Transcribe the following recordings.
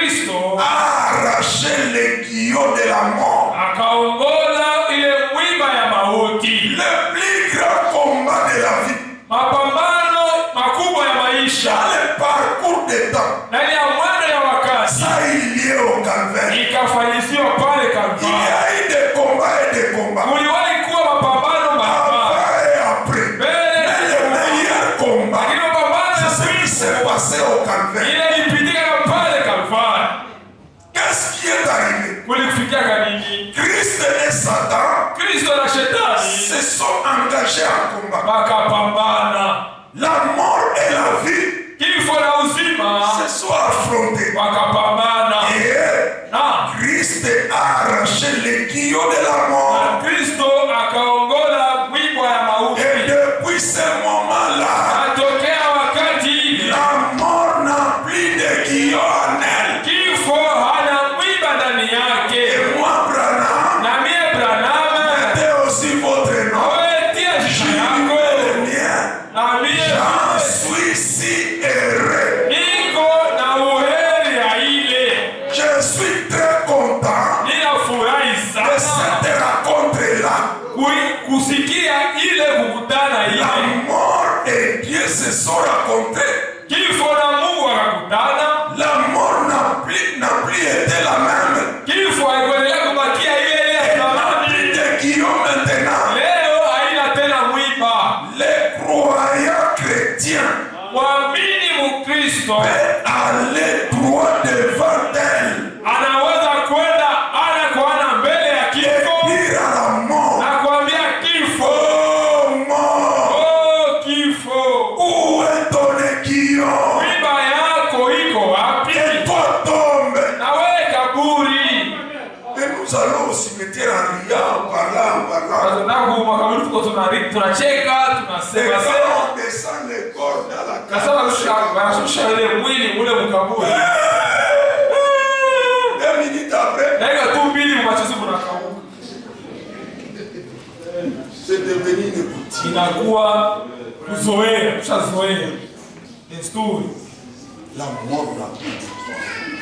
Kristo a arraché l'aiguillon de la mort. akaongoza ile mwiba ya mauti. Le plus grand combat de la vie. Mapambano makubwa ya maisha. Dans le parcours des temps. Ndani ya mwendo ya wakati. Ça il y est au calvaire. Ikafanyisiwa pale Il y Kalvari. a eu des combats et des combats. Kuliwahi kuwa mapambano mbalimbali. Avant et après. Mais le meilleur combat, Lakini mapambano ya c'est ce qui Kristo s'est passé au calvaire. ile ilipitika pale Kalvari. Qu'est-ce qui est arrivé? Kulikufikia nini? Christ et Satan Kristo na shetani se sont engagés en combat. wakapambana. La mort et la vie Kifo na uzima se sont affrontés. wakapambana. Et Na Christ a arraché l'aiguillon de la mort. Kristo akaongoza mwiba ya mauti. Et depuis ce moment-là, Atokea wakati la mort n'a plus d'aiguillon en elle. kifo hana mwiba ndani yake. Et moi, Branham, Na mie Branham mettez aussi votre nom. wewe tia Je jina suis yako. le mien. Na mie J'en suis si heureux. niko na uheri ya ile. Je suis très content Ninafurahi de sana cette rencontre-là. kusikia ile kukutana La ile. mort et Dieu se sont rencontrés. Kifo na Mungu wakakutana. La mort n'a plus été la même. Kifo haikuendelea kubakia ile ile ya Elle n'a zamani. plus d'aiguillon maintenant. Leo haina tena mwiba. Les croyants chrétiens Mwamini Mkristo peuvent aller droit devant elle anaweza kwenda ana kwa ana mbele ya et kifo dire à la mort, na kuambia kifo, oh mort, oh kifo, où est ton aiguillon? mwiba yako iko wapi? Et toi tombe. Na wewe kaburi. Et nous allons au cimetière en riant, en parlant, en parlant. Tunataka makaburi, tuko tunacheka, Et tunasema quand sema. on descend les corps dans la Kasema wanashusha ile mwili mule mkaburi. 2 minutes après, Dakika tu mbili machozi mnakauka. c'est devenu une routine. Inakuwa kuzoea, kushazoea. Desturi. La mort n'a plus.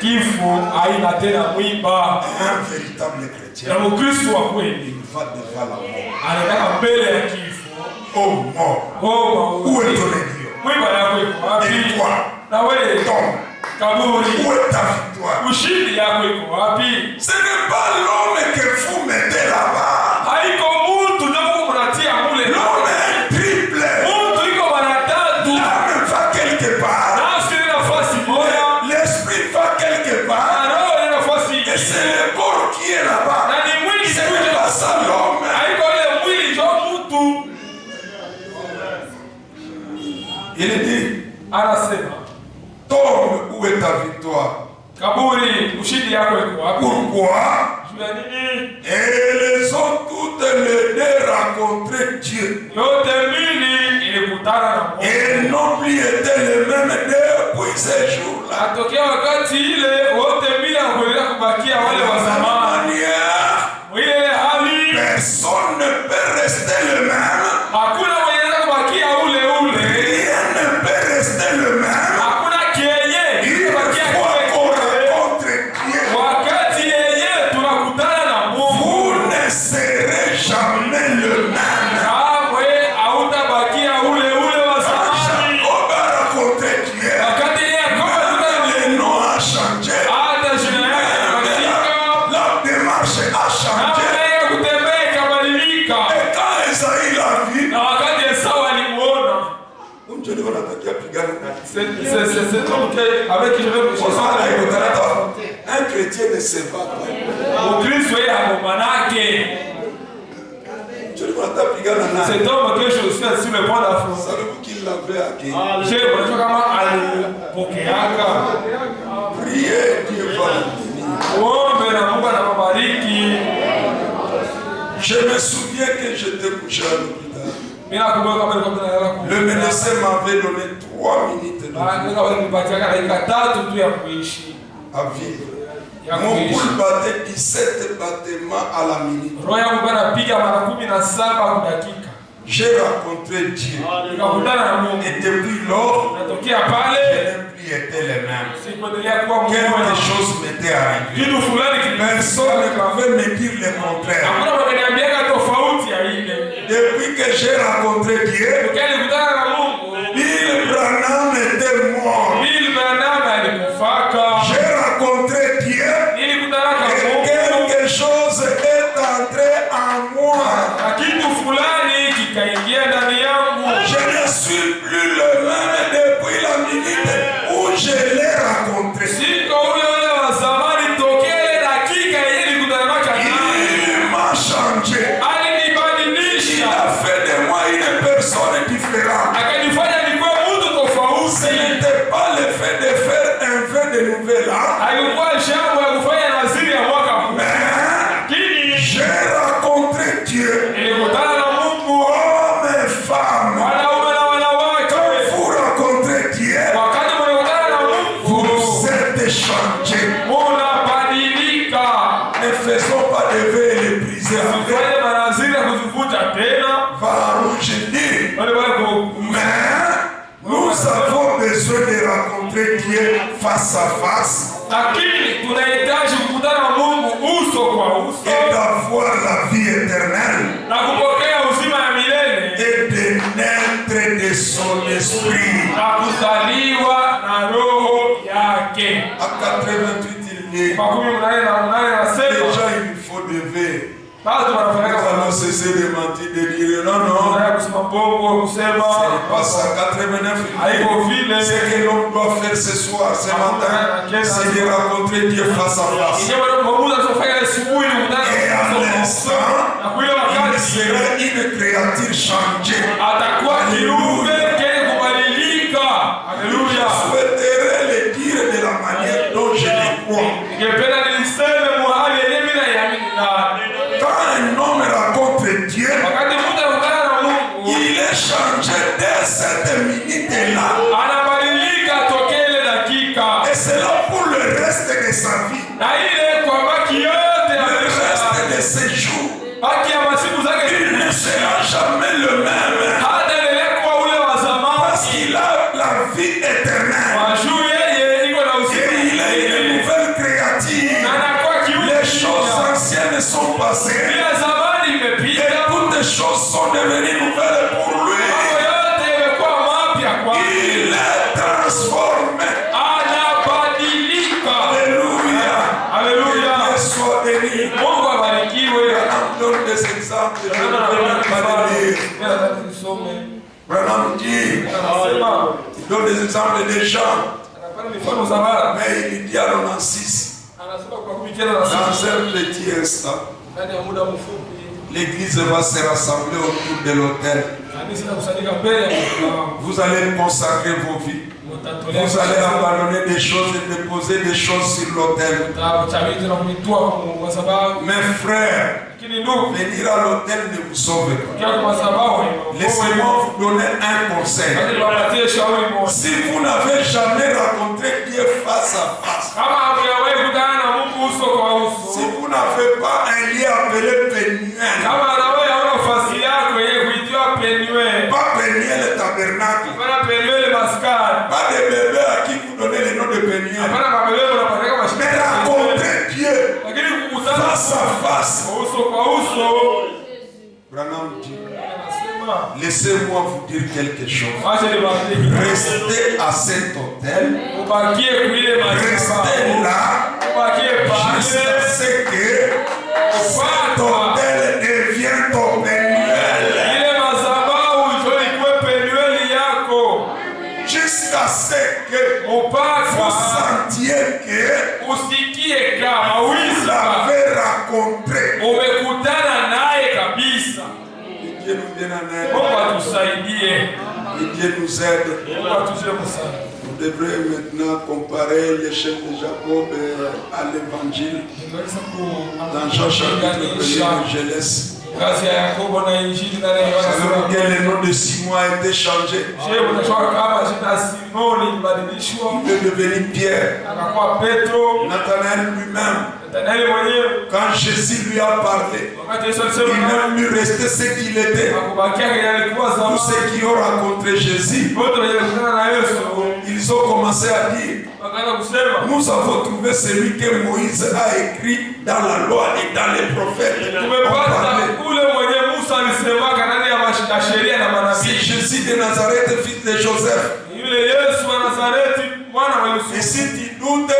Kifo haina tena mwiba. Un véritable chrétien Na Mkristo wa kweli va devant la mort. anataka mbele ya kifo. Oh mort, Oh, où est mauti. ton aiguillon? Mwiba yako iko wapi? Et toi, Na wewe tombe. kaburi. Où est ta victoire? Ushindi yako iko wapi? Ce n'est pas l'homme que vous mettez là-bas. Haiko mtu ndio mnatia mule. L'homme est triple. Mtu iko mara tatu. L'âme va quelque part. Nafsi ina nafasi moja. L'esprit va quelque part. Na roho ina nafasi Et nyingine. c'est le corps qui est là-bas. Na ni mwili Ce n'est pas ça l'homme. haiko ile mwili ndio mtu. Il dit, Anasema tombe, où est ta victoire? kaburi, ushindi yako iko wapi? Pourquoi? Juu ya nini? Elles ont toutes les deux rencontré Dieu. Yote mbili ilikutana na Mungu. Et n'ont plus été les mêmes depuis ces jours-là. Atokea wakati ile wote mbili hawakuendelea kubakia wale wa De la même zamani. manière, Ile hali personne ne peut rester le même. hakuna mwenye anaweza kubakia ule ule. Rien ne peut rester le même. Hakuna kienye Une kitabakia fois kile qu'on kile. rencontre Dieu, Wakati yenye tunakutana na Mungu, vous ne serez jamais le même. kamwe hautabakia ule ule wa zamani. Jacob a rencontré Dieu. Wakati Yakobo alikutana na Le nom a changé. hata jina yake ikabadilika. La démarche a changé. Namna ya kutembea ikabadilika. Et quand Esaïe l'a vu, Na wakati Esau alimuona, Dieu ne va pas pigana. c'est comme que avec qui je vais Un chrétien ne se bat pas. Ukristo yeye hagomanake. Dieu ne va pas pigana. Cet homme que je suis sur le point d'affronter. Savez-vous qui l'avait acquis? Je unajua kama alipokeaka. Priez, Dieu va le bénir. Ombe na Mungu anakubariki. Je me souviens que j'étais couché à l'hôpital. Mimi nakumbuka kama nilikuwa tunalala kwa. Le médecin m'avait donné 3 minutes de Ndio nilipatia dakika 3 tu ya kuishi. à vivre. Ya Mon kuishi. pouls battait 17 battements à la minute. Roho yangu anapiga mara 17 kwa dakika. J'ai rencontré Dieu. Nikakutana na Mungu. Et depuis lors, Natokea je pale n'ai plus qui étaient les mêmes. Sikuendelea kuwa Quelque mmoja. chose m'était arrivé. Kitu fulani Personne ne pouvait me dire le contraire. hakuna wakaniambiaga tofauti ya ile. Depuis que j'ai rencontré Dieu, Nilikutana na Mungu. Bill Branham était mort. Bill Branham alikufaka. J'ai rencontré Dieu Nilikutana na et Mungu. quelque chose est entré en moi. Na kitu fulani kikaingia ndani yangu. Je ne suis plus le même depuis la minute où je l'ai rencontré. Siko ule wa zamani tokea ile dakika ile nilikutana naye. Il m'a changé. Il Alinibadilisha. a fait de moi une personne différente. Akanifanya nikuwe mtu Ce tofauti. n'était pas le fait de faire un vœu de nouvel an, Haikuwa jambo ya kufanya naziri ya mwaka huu. mais Lakini j'ai rencontré Dieu. nilikutana na Mungu. Hommes et femmes, Wanaume na wanawake. quand vous rencontrez Dieu, Wakati mnakutana na Mungu, vous êtes changés. munabadilika. Ne faisons pas de vœux et les briser avec. Fanye manaziri ya kuzivunja tena. Va rougir. Wale wako Mais nous avons besoin de rencontrer Dieu face à face lakini tunahitaji kukutana na Mungu uso kwa uso et d'avoir la vie éternelle na kupokea uzima ya milele et de naître de son esprit. na kuzaliwa na roho yake. À 88, il dit, Makumi mnane na mnane nasema déjà il faut de vœux. bado Nous wanafanya allons cesser de mentir, de dire non, non. Tunataka kusema bongo, kusema Ce n'est pas ça. 89, haiko vile. ce que l'on doit faire ce soir, ce matin, c'est de rencontrer Dieu face à face. Ingawa Mungu anatufanya asubuhi mkutano Et à l'instant, na kwa ile il wakati sera une créature changée. atakuwa kiumbe kenye kubadilika. Haleluya. Je souhaiterais le dire de la manière dont je le crois. Ningependa niliseme mahali yenyewe mimi naiamini ndani. Quand un homme rencontre Dieu, Wakati mtu anakutana na Mungu, il est changé dès cette minute-là. anabadilika tokea ile dakika. Et c'est là pour le reste de sa vie, Na ile kwa baki yote ya le maisha reste yake. de ses jours. Baki ya masiku zake Il ne sera jamais le même. hataendelea kuwa ule wa Parce zamani. qu'il a la vie éternelle. Kwa juu yeye iko na Et uzima. il est une nouvelle créature. Na anakuwa kiumbe Les choses kipya. anciennes sont passées. Bila zamani Et imepita. toutes les choses sont devenues nouvelles pour lui. Mambo yote imekuwa mapya kwake. Il est transformé. Anabadilika. Alléluia. Haleluya. Dieu soit béni. Mungu abarikiwe. Branham donne des exemples. Je ne vais pas les lire. Branham dit, il donne des exemples des gens. Mais il dit à l'an 6, dans un petit instant, l'église va se rassembler autour de l'autel. Vous allez consacrer vos vies. Vous allez abandonner des choses et déposer des choses sur l'autel. Mes frères, venir à l'autel ne vous sauve pas. Laissez-moi vous donner un conseil. Si vous n'avez jamais rencontré Dieu face à face, si vous n'avez pas un lien appelé Pénuel, pas Pénuel le tabernacle, pas de bébé à qui vous donnez le nom de Pénuel, mais rencontrer Dieu face à face. Branham dit, laissez-moi vous dire quelque chose. Restez à cet hôtel, restez là, jusqu'à ce que cet hôtel devienne ton Pénuel. Jusqu'à ce que vous sentiez que vous l'avez rencontré. Dieu nous vienne en aide. Et Dieu nous aide. Vous devrez maintenant comparer l'échelle de Jacob à l'évangile. Dans Jean chapitre 1 je laisse. Savez-vous que le nom de Simon a été changé? Il est devenu Pierre. Nathanaël lui-même Quand Jésus lui a parlé, il n'a pu rester ce qu'il était. Tous ceux qui ont rencontré Jésus, ils ont commencé à dire, nous avons trouvé celui que Moïse a écrit dans la loi et dans les prophètes. C'est Jésus de Nazareth, fils de Joseph. Et si tu doutes,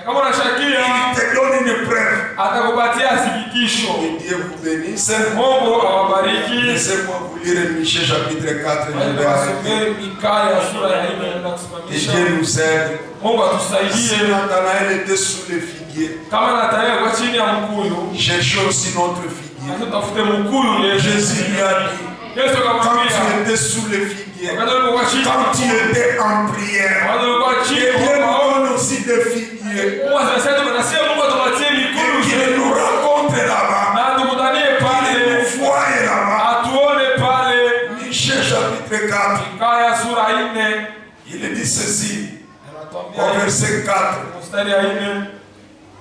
il te donne une preuve. Et Dieu vous bénisse. Laissez-moi vous lire Michée chapitre 4. Et Dieu nous aide. Si Nathanaël était sous le figuier, cherchons aussi notre figuier. Jésus lui a dit, quand tu étais sous le figuier, quand tu étais en prière, et Dieu nous donne aussi des figuiers. Et qu'il nous rencontre là-bas, qu'il nous voie là-bas. Michée chapitre 4, il dit ceci, au verset 4.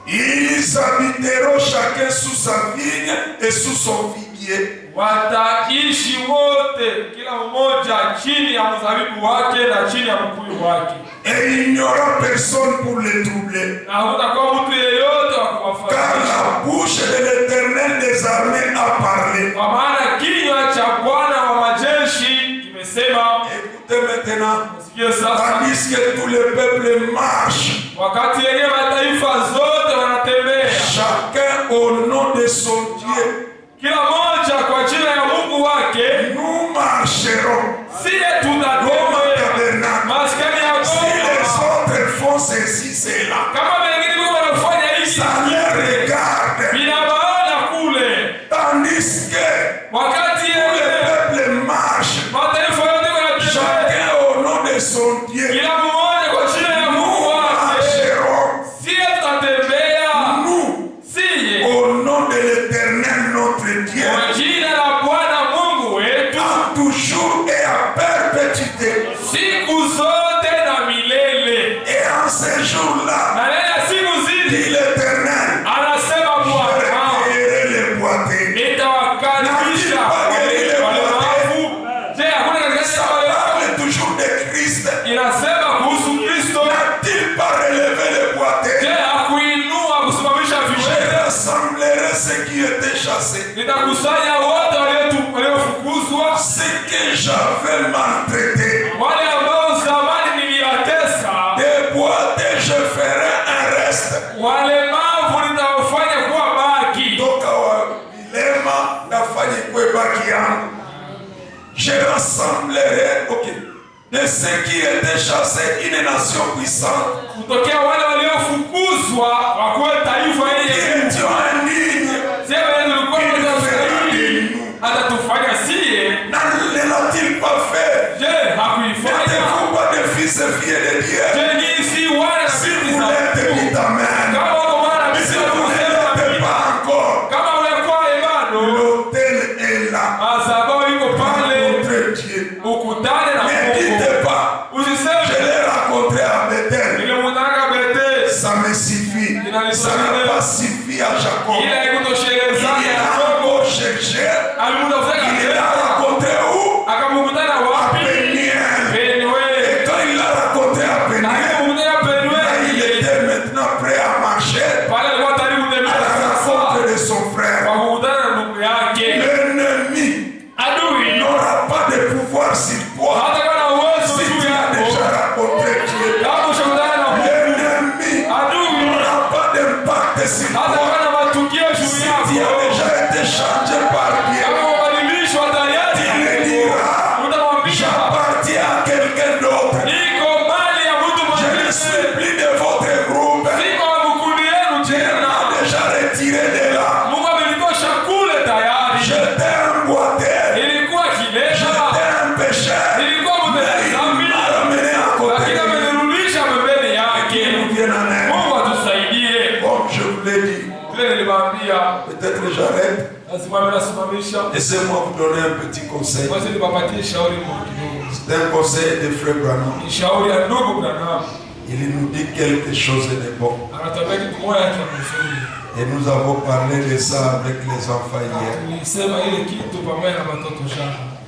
Ils habiteront chacun sous sa vigne et sous son figuier. Wataishi wote kila mmoja chini ya mzabibu wake na chini ya mkuyu wake. Et il n'y aura personne pour les troubler. Na hakutakuwa mtu yeyote wa kuwafanya. Car la bouche de l'Éternel des armées a parlé. Kwa maana kinywa cha Bwana wa majeshi kimesema. Écoutez maintenant. Sikia sasa. Tandis que tout le peuple marche. Wakati yenyewe mataifa zote wanatembea. Chacun au nom de son Dieu. Kila moja kwa jina ya Mungu wake. Nous marcherons. Si tutatembea maskani ya Mungu. Si les autres font ceci, c'est là. Kama wengine wanafanya hivi, ça les regarde. Binabaona kule. Tandis que wakati le peuple marche. Mataifa yote wanatembea. Chacun au nom de son Dieu. Kila mmoja kwa jina ya Mungu wake. Si tutatembea. Nous. Si. Au nom de l'Éternel notre Dieu. Kwa jina la Bwana Mungu wetu. À toujours et à perpétuité. Siku zote na milele. Et en ce jour-là. Na leo siku zile. Dit l'Éternel. Anasema Bwana. Je réveillerai les boiteux. Nitawakaribisha walemavu. Je, hakuna katika ça parle toujours de Christ. Inasema kuhusu Kristo. N'a-t-il pas relevé les boiteux? Je, hakuinua kusimamisha viwete. Je rassemblerai ceux qui étaient chassés. Nitakusanya wote waliofukuzwa. Ceux que j'avais maltraités. Wale ambao zamani niliwatesa. Des boiteux je ferai un reste. Walemavu nitawafanya kuwa baki. Toka wa vilema nafanya kuwe baki yangu. Je rassemblerai, ok, de ceux qui étaient chassés une nation puissante. Kutokea wale waliofukuzwa wakuwe taifa yenye Dieu indigne. atatufanya sie. Ne l'a-t-il pas fait? Je, hakuifanya. N'êtes-vous pas des fils et filles de Dieu? Je, nyinyi si wana na Si binti vous za l'êtes, Mungu. dites amen. Kama uko wana na binti Si za vous Mungu, ne sema l'êtes amina. pas encore, Kama unakuwa bado, l'autel est là. madhabahu iko pale. Notre Dieu. Ukutane na Ne Mungu. dites pas, Usiseme je l'ai rencontré à Bethel. nilimutaka Bethel. Ça me suffit. Ça n'a pas suffi à Jacob. Ile haikutosheleza Il a Yakobo. encore cherché. Alimutafuta Il l'a Bethel. rencontré où? Akamukutana À wapi? Peniel. Penueli. Et quand il l'a rencontré à Na Peniel, akamukutana il Penueli. était maintenant prêt à marcher Pale alikuwa tayari à kutembea la sasa. rencontre de son frère. Kwa kukutana na ndugu yake. L'ennemi Adui n'aura pas de pouvoir sur toi hata kama na uwezo si juu tu as déjà yako. rencontré Dieu. Kama ushakutana na Mungu. L'ennemi Adui n'aura pas d'impact sur hata toi kama na matukio juu si tu as yako. déjà été changé par Dieu. Kama umebadilishwa tayari. Il le dira, Utamwambia j'appartiens à quelqu'un d'autre. niko mali ya mtu Je ne mwingine. suis plus de votre groupe. Niko wa mkundi yenu Dieu tena. m'a déjà retiré de là. Mungu amenitosha kule tayari. J'étais un boiteux. Nilikuwa kilema. J'étais un pécheur. Nilikuwa mtenda Il dhambi. m'a ramené à côté. Lakini amenirudisha pembeni yake. Nous vienne en aide. Mungu atusaidie. Comme je vous l'ai dit, Vile niliwaambia, peut-être j'arrête. lazima nasimamisha. Laissez-moi vous donner un petit conseil. Basi nipapatie shauri kidogo. C'est un conseil de Frère Branham. Ni shauri ya ndugu Branham. Il nous dit quelque chose de bon. Anatuambia kitu moja cha mzuri. Et nous avons parlé de ça avec les enfants hier.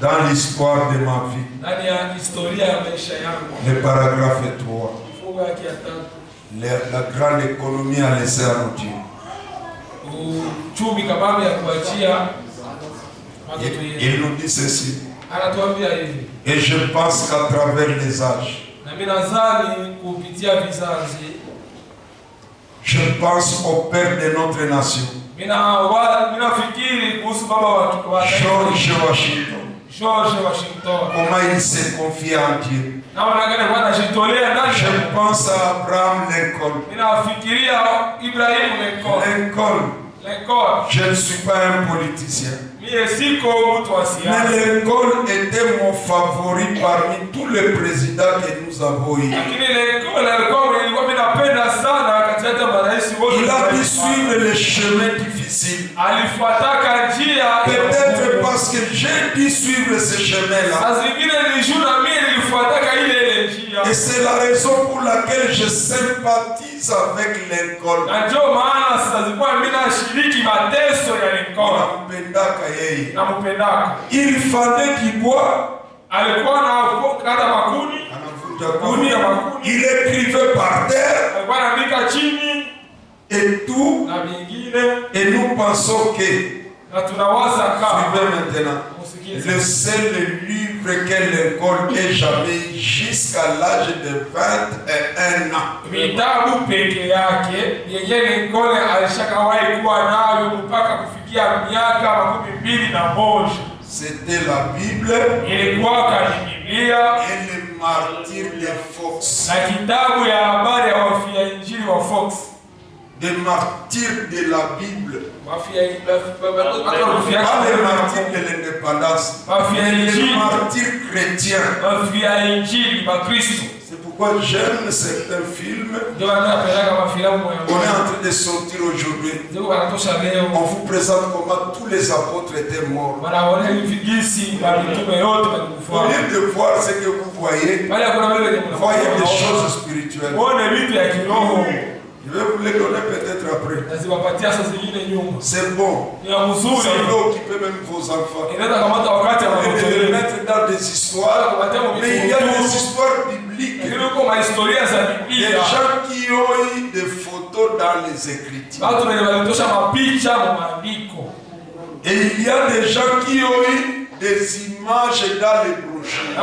Dans l'histoire de ma vie, le paragraphe 3, la grande économie a laissé à nous Dieu. Il nous dit ceci. Et je pense qu'à travers les âges, je pense au père de notre nation, George Washington, comment il s'est confié en Dieu. Je pense à Abraham Lincoln. Je ne suis pas un politicien. Mais Lincoln était mon favori parmi tous les présidents que nous avons eus. Il a dû suivre les chemins difficiles. Peut-être parce que j'ai dû suivre ce chemin-là. Et c'est la raison pour laquelle je sympathise avec Lincoln. Il fallait qu'il boit. Il écrivait par terre. Et tout. Et nous pensons que, suivez maintenant, le seul livre que Lincoln ait jamais jusqu'à l'âge de 21 ans. C'était la Bible et les martyrs de Fox. Des martyrs de la Bible. Pas les martyrs de l'indépendance. Les martyrs chrétiens. C'est pourquoi j'aime certains films. On est en train de sortir aujourd'hui. On vous présente comment tous les apôtres étaient morts. Au lieu de voir ce que vous voyez, voyez des choses spirituelles. Je vais vous les donner peut-être après. C'est bon. Ça peut occuper même vos enfants. Et de les mettre dans des histoires. Mais il y a des histoires bibliques. Des gens qui ont eu des photos dans les Écritures. Et il y a des gens qui ont eu des images dans les brochures.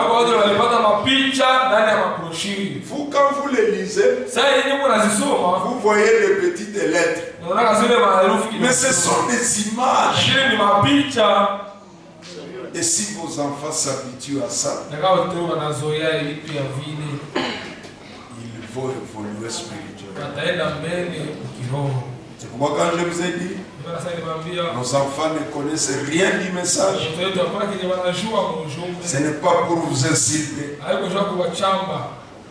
Vous, quand vous les lisez, vous voyez les petites lettres. Mais ce sont des images. Et si vos enfants s'habituent à ça, ils vont évoluer spirituellement. C'est pourquoi quand je vous ai dit, nos enfants ne connaissent rien du message. Ce n'est pas pour vous insulter.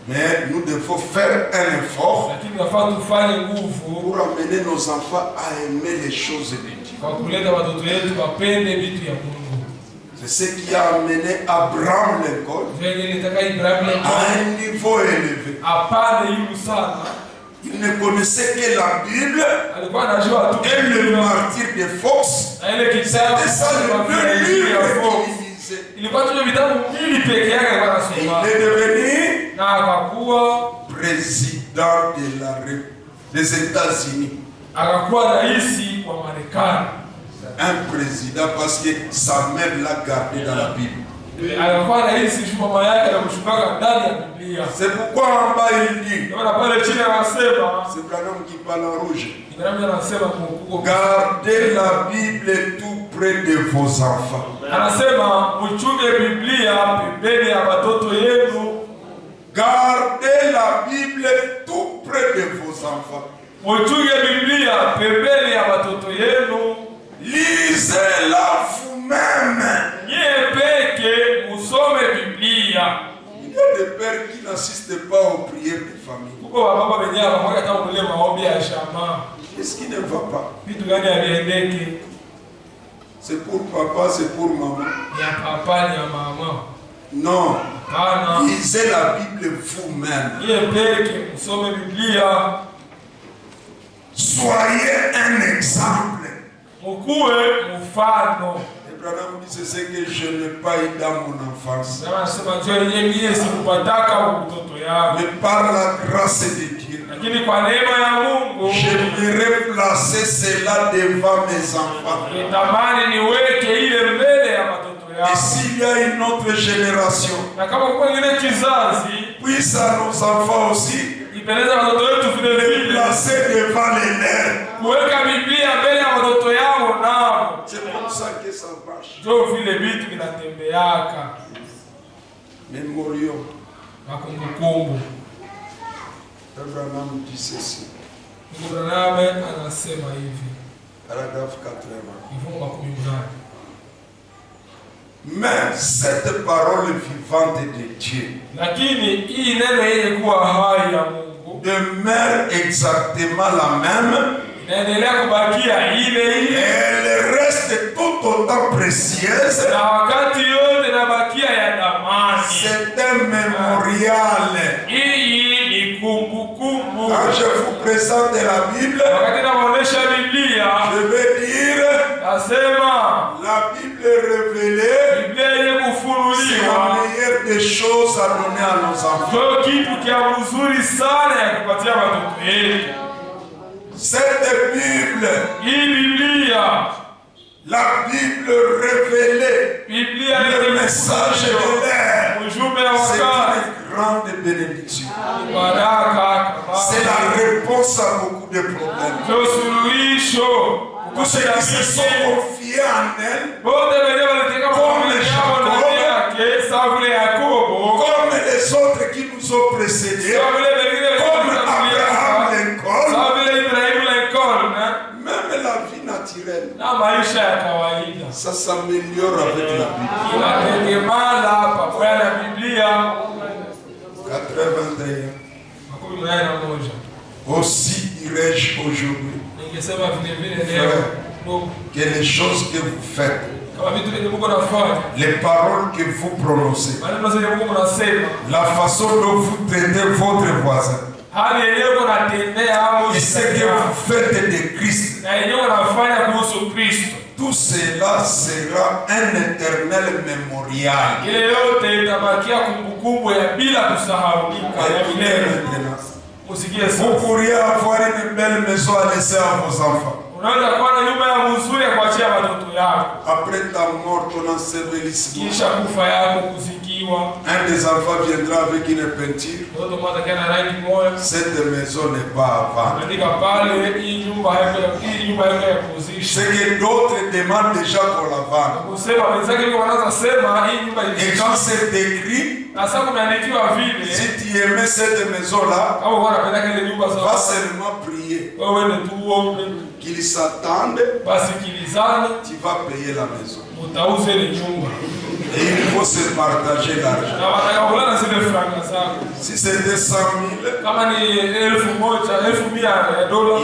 Mais nous devons faire un effort pour amener nos enfants à aimer les choses de Dieu. C'est ce qui a amené Abraham Lincoln à un niveau élevé. Il ne connaissait que la Bible et le martyr de Fox. C'était ça le deux livres qu'il lisait. Il est devenu président des États-Unis. Un président parce que sa mère l'a gardé dans la Bible. C'est pourquoi en bas il dit, c'est Branham qui parle en rouge, gardez la Bible tout près de vos enfants. Gardez la Bible tout près de vos enfants. Lisez-la vous-même. Il y a des pères qui n'assistent pas aux prières de famille. Qu'est-ce qui ne va pas? C'est pour papa, c'est pour maman. Non. Lisez la Bible vous-même. Soyez un exemple. Mkuwe mfano. Abraham dit c'est ce que je n'ai pas eu dans mon enfance. Mais par la grâce de Dieu, j'aimerais placer cela devant mes enfants. Et s'il y a une autre génération, puisse à nos enfants aussi les placer devant les leurs. C'est comme ça que ça marche. Mémorions. Abraham dit ceci. Paragraphe 80. Mais cette parole vivante de Dieu demeure exactement la même. Elle reste tout autant précieuse. C'est un mémorial. Quand je vous présente la Bible, je vais dire la Bible est révélée. C'est la meilleure des choses à donner à nos enfants. Cette Bible, la Bible révélée, le message de l'air, c'est une grande bénédiction. C'est la réponse à beaucoup de problèmes. Tous ceux qui se sont confiés en elle, comme les autres qui nous ont précédés, comme Abraham Lincoln, même la vie naturelle, ça s'améliore avec la Bible. 81. Aussi dirais-je aujourd'hui, que les choses que vous faites, les paroles que vous prononcez, la façon dont vous traitez votre voisin, et ce que vous faites de Christ, tout cela sera un éternel mémorial. Vous pourriez avoir une belle maison à laisser à vos enfants. Après ta mort, ton ensevelissement, un des enfants viendra avec une peinture. Cette maison n'est pas à vendre. C'est que d'autres demandent déjà pour la vendre. Et quand c'est écrit, si tu aimais cette maison-là, va seulement prier qu'ils s'attendent, tu vas payer la maison. Et il faut se partager l'argent. Si c'était 100 000,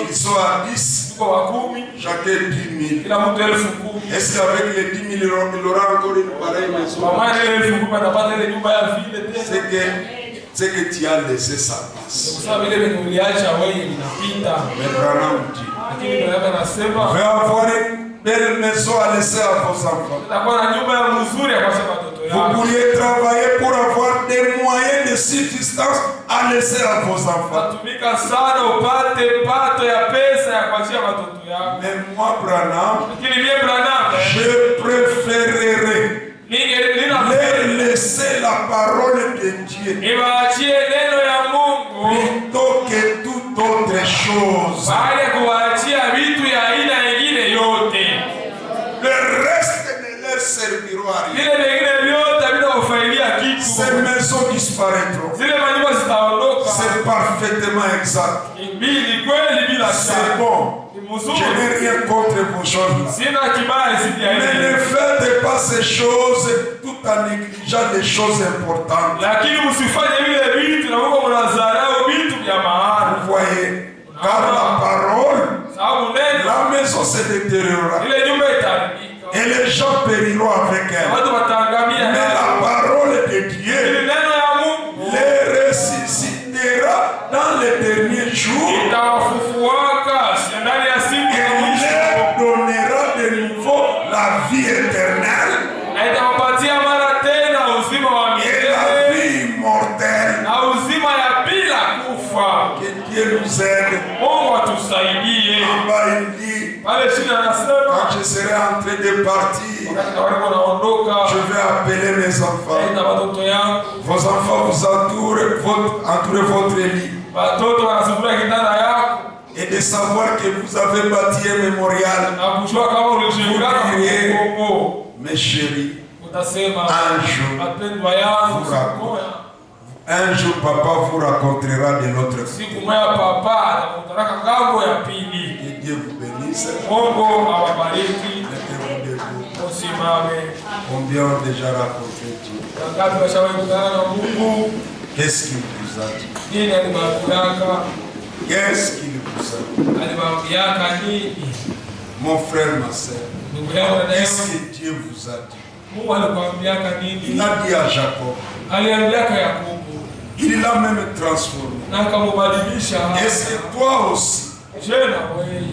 ils sont à 10, chacun 10 000. Est-ce qu'avec les 10 000, il aura encore une pareille maison? C'est que tu as laissé sa place. Mais Branham dit, vais avoir une belle maison à laisser à vos enfants. Vous pourriez travailler pour avoir des moyens de subsistance à laisser à vos enfants. Mais moi, Branham, je préférerais leur laisser la parole de Dieu plutôt que toute autre chose. Le reste ne leur servira à rien. Ces maisons disparaîtront. C'est parfaitement exact. C'est bon. Je n'ai rien contre vos choses. Mais ne faites pas ces choses tout en négligeant les choses importantes. Vous voyez, car la parole, la maison se détériorera. Et les gens périront avec elle. Mais la parole de Dieu les ressuscitera dans les derniers jours. Et les il dit, Pale chini anasema quand je serai en train de partir, wakati karibu naondoka, je vais appeler mes enfants. naita watoto yangu. Vos enfants vous entourent votre lit. Watoto wanazunguka kitanda yako. Et de savoir que vous avez bâti un mémorial. Na kujua kama ulijenga Kongo. Mes chéris, Utasema un jour, wapendwa yangu, un jour papa vous racontera de notre siku moja papa atakutaraka ngambo ya pili. Que Dieu vous bénisse. Mungu awabariki. Mettez-vous debout. Usimame. Combien ont déjà raconté Dieu? Wangapi washawahi kukutana na Mungu? Qu'est-ce qu'il vous a dit? Nini alimwambiaka? Qu'est-ce qu'il vous a dit? Alimwambiaka nini? Mon frère, ma soeur, Ndugu yangu na qu'est-ce yangu, que Dieu vous a dit? Mungu alikwambiaka Il nini? a dit à Jacob. Aliambiaka Yakobo Il l'a même transformé. na akamubadilisha. Est-ce que toi aussi, Je na wewe,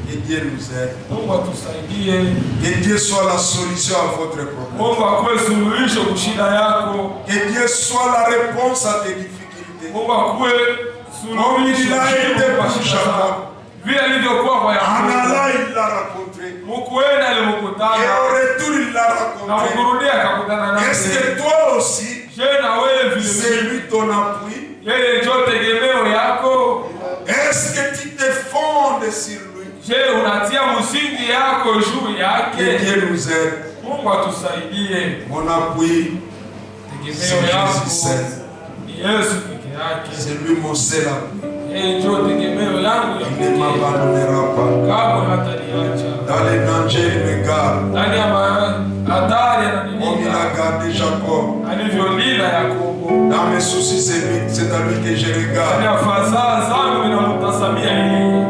que Dieu nous aide, Mungu atusaidie. que Dieu soit la solution à votre problème, Mungu akuwe suluhisho kushida yako. que Dieu soit la réponse à tes difficultés. Mungu akuwe Comme il suluhisho a été kwa pour shida Jacob, zako. Vile alivyokuwa kwa en Yakobo. allant il l'a rencontré, Mkwenda et alimkutana au retour il l'a na rencontré. mkurudia akakutana Est-ce naye. que toi aussi, Je na wewe vile c'est vile. lui ton appui? Yeye ndio tegemeo yako. Est-ce que tu te fondes sur lui? Je unatia msingi yako juu Que yake. Dieu nous aide. Mungu atusaidie. Mon appui, Tegemeo c'est yako Jésus seul. ni Yesu peke yake. C'est lui mon seul appui. Yeye ndio tegemeo yangu ya Il ne pekee. m'abandonnera pas. Kamwe hataniacha. Dans les dangers, il me garde. Ndani ya hatari Comme il ananilinda. a gardé Jacob. Alivyolinda Yakobo. Dans mes soucis, c'est à lui que je Ndani regarde. ya fadhaa zangu ninamtazamia yeye.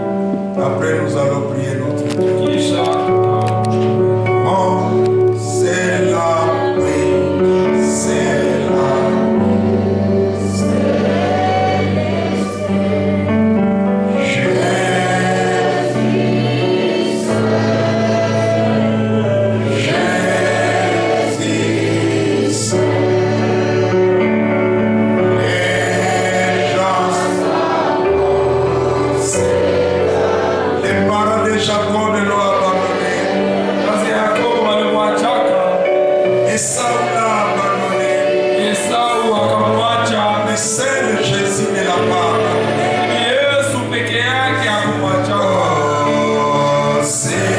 Après, nous allons prier notre Dieu. Kisha Mon, c'est l'appui. C'est l'appui. Jacob l'ont abandonné. kazi ya Yakobo walimwachaka. Esau l'a abandonné. Esau akamwacha. Mais seul Jésus ne l'a pas abandonné. Ni Yesu peke yake hakumwachaka. Oh, c'est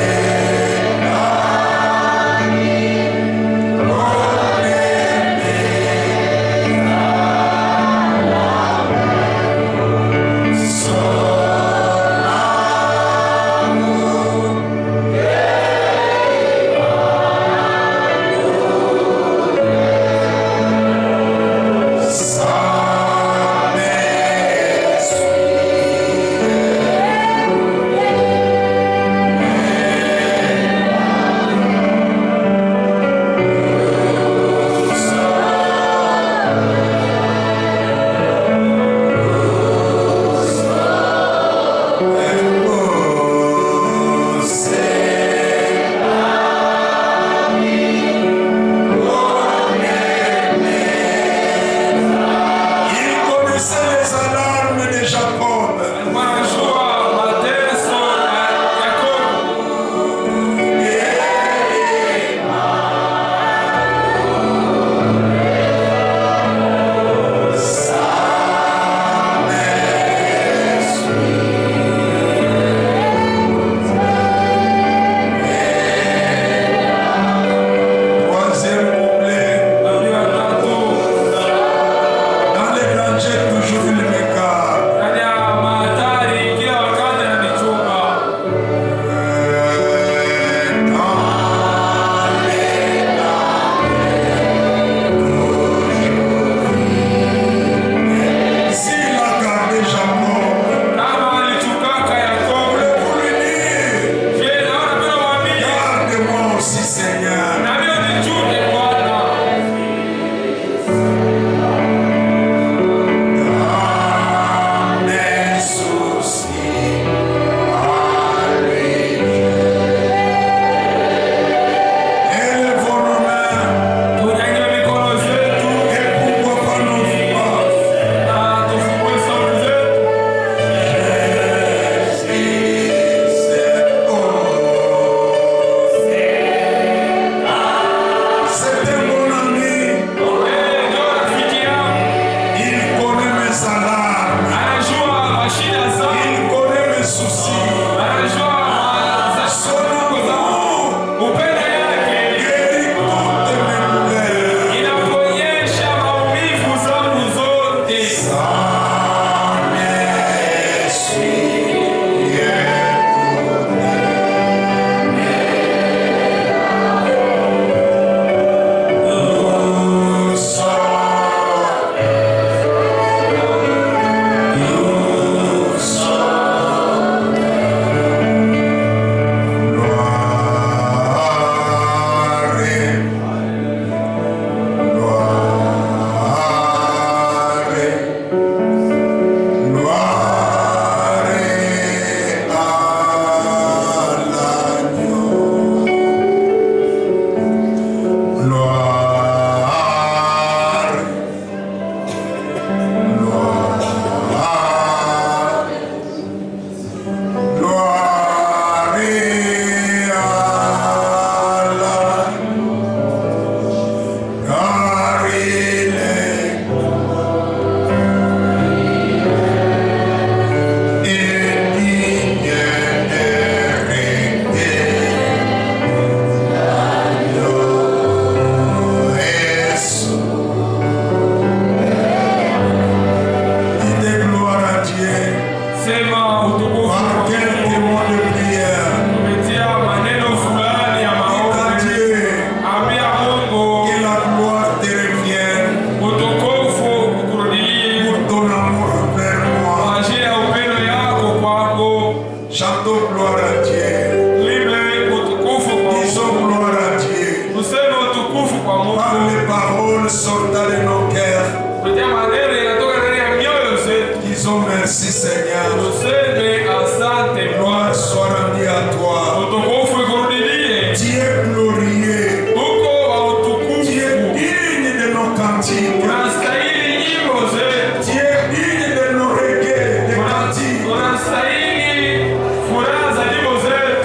Dieu. Libe utukufu kwa Disons Mungu. gloire à Dieu. Tuseme utukufu kwa Mungu. Par les paroles sortant de nos cœurs. Kupitia maneno yanatoka ndani ya mioyo zetu. Disons merci Seigneur. Tuseme asante Gloire Bwana. soit rendue à toi. Utukufu ikurudilie. Tu es glorieux. Uko wa Tu utukufu. es digne de nos cantiques. Unastahili nyimbo zetu. Tu es digne de nos requêtes, de cantiques. Unastahili furaha za nyimbo zetu.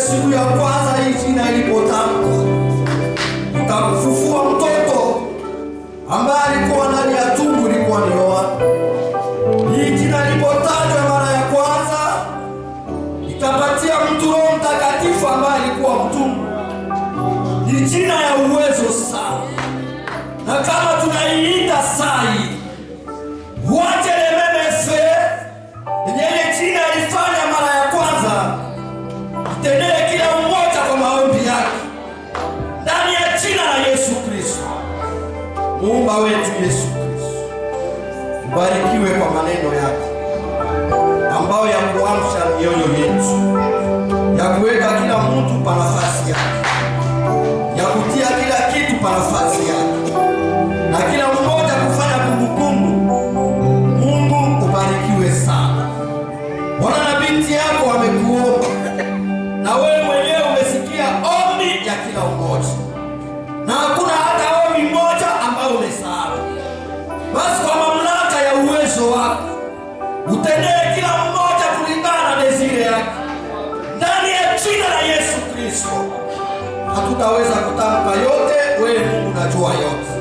siku ya kwanza hii jina ilipotamkwa, ikamfufua mtoto ambaye alikuwa ndani ya tumbo, ilikuwa ni Yohana. Hii jina ilipotajwa mara ya kwanza, ikapatia mtu Roho Mtakatifu ambaye alikuwa mtume. Ni jina ya uwezo sana, na kama tunaiita sai wote lememefe yenye jina ilifanya mara ya kwanza, itendele kila mmoja kwa maombi yake ndani ya jina la Yesu Kristo, muumba wetu Yesu Kristo. Ubarikiwe kwa maneno yake ambayo ya kuamsha mioyo yetu, ya kuweka kila mtu pa nafasi yake, ya kutia kila kitu pa nafasi yake, na kila mmoja kufanya kumbukumbu. Mungu ubarikiwe sana. Bwana na binti yako wamekuomba, na wewe mwenyewe umesikia ombi ya kila mmoja, na hakuna hata ombi moja ambao umesahau. Basi kwa mamlaka ya uwezo wako utendee kila mmoja kulingana na desire yake ndani ya jina la Yesu Kristo. Hatutaweza kutamka yote, wewe Mungu unajua yote.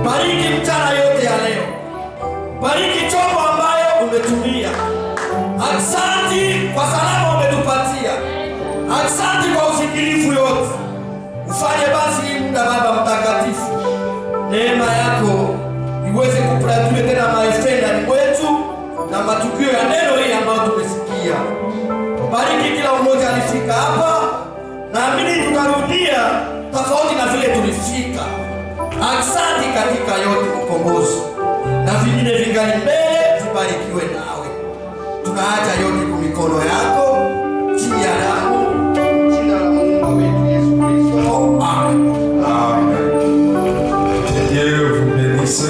Bariki mchana yote ya leo, bariki chombo ambayo umetumia. Asante kwa salama umetupatia, asante kwa usikilifu yote. Ufanye basi muda Baba Mtakatifu, neema yako iweze kupratue tena maefenda ni kwetu na matukio ya neno hili ambayo tumesikia. Bariki kila mmoja alifika hapa, naamini tutarudia tofauti na vile tulifika. Asante katika yote mkombozi, na vingine vingali mbele, vibarikiwe nawe. Tunaacha yote kwa mikono yako, chini ya damu, jina la Mungu wetu Yesu Kristo. Amen. Amen. Dieu vous bénisse.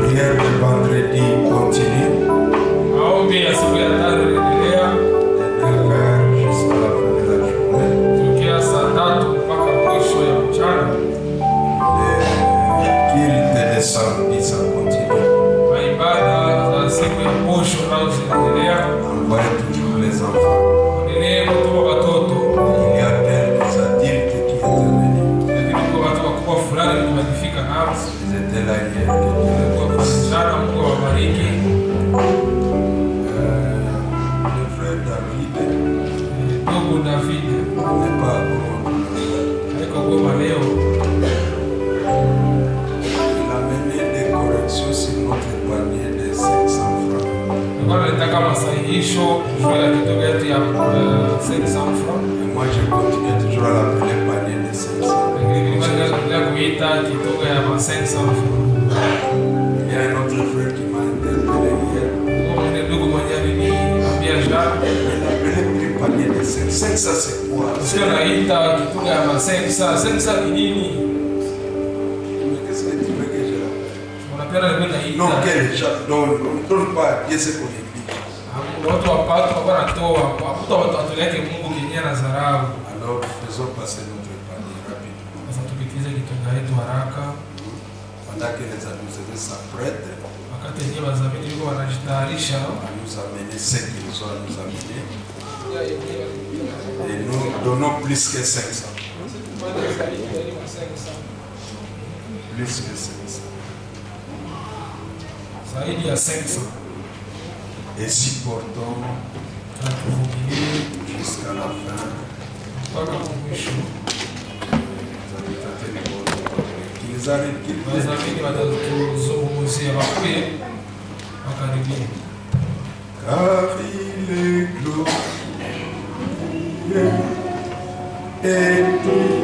Prière de vendredi continue. Maombi ya siku ya tano inaendelea Jusqu'à la fin de la journée. tokea saa 3 mpaka mwisho ya mchana. Culte de samedi, ça continue. Maibada za siku ya posho nazo zinaendelea. Envoyez toujours les enfants. Endelee kutuma watoto. Il y a quelques adultes qui étaient venus. Lakini kwa watu wakubwa fulani walifika nao. Ils étaient là hier. Que Dieu les bénisse. Sana Mungu awabariki. Le frère David Ndugu David n'est pas à Goma. haiko Goma leo. Il a mené des corrections sur notre panier de 500 francs. Nilikuwa nataka masahihisho juu ya kidogo yetu ya 500 francs. Et moi, je continue toujours à l'appeler panier de 500. Lakini nilikuwa naendelea kuita kidogo ya 500 francs. Il y a un autre frère qui m'a interpellé hier. Mwenye ndugu mwenye aliniambia jana, Il a appelé plus panier de 500. 500 c'est quoi? sio naita kidogo ya 500. 500 ni nini? Mais qu'est-ce que tu veux que je l'appelle? Unapenda ndio Non, naita. quel gens ne donne pas à Dieu ce qu'on écrit. Watu wapatu kwa wanatoa, wakuta watu watoleke Mungu kinyana na dharau. Alors, faisons passer notre panier rapidement. Sasa tupitize kitunga yetu haraka. Pendant que les administrateurs s'apprêtent Wakati wenyewe wazamini yuko wanajitayarisha à nous amener ce qu'ils ont à nous amener. Et nous donnons plus que 500. Plus que 500. zaidi ya 500. Et supportons Tuvumilie jusqu'à la fin. mpaka mwisho. Qu'ils arrivent, qu'ils viennent. Wazamini watatuzungumzia wakuye wakaribia. Car il est glorieux et tout